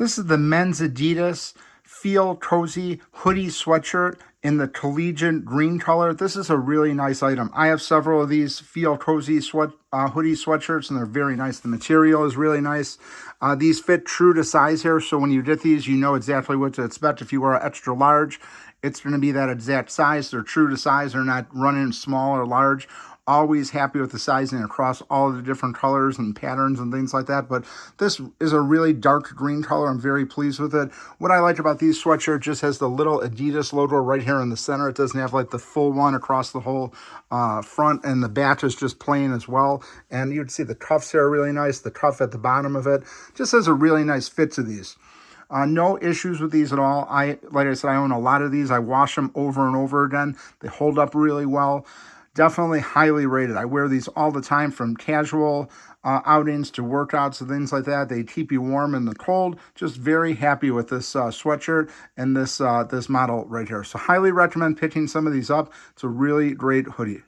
This is the men's Adidas Feel Cozy Hoodie Sweatshirt in the Collegiate green color. This is a really nice item. I have several of these Feel Cozy hoodie sweatshirts, and they're very nice. The material is really nice. These fit true to size here, so when you get these, you know exactly what to expect. If you wear an extra large, it's going to be that exact size. They're true to size. They're not running small or large. Always happy with the sizing across all the different colors and patterns and things like that. But this is a really dark green color. I'm very pleased with it. What I like about these sweatshirts just has the little Adidas logo right here in the center. It doesn't have like the full one across the whole front, and the back is just plain as well. And you'd see the cuffs here are really nice. The cuff at the bottom of it just has a really nice fit to these. No issues with these at all. Like I said, I own a lot of these. I wash them over and over again. They hold up really well. Definitely highly rated. I wear these all the time, from casual outings to workouts and things like that. They keep you warm in the cold. Just very happy with this sweatshirt and this model right here. So highly recommend picking some of these up. It's a really great hoodie.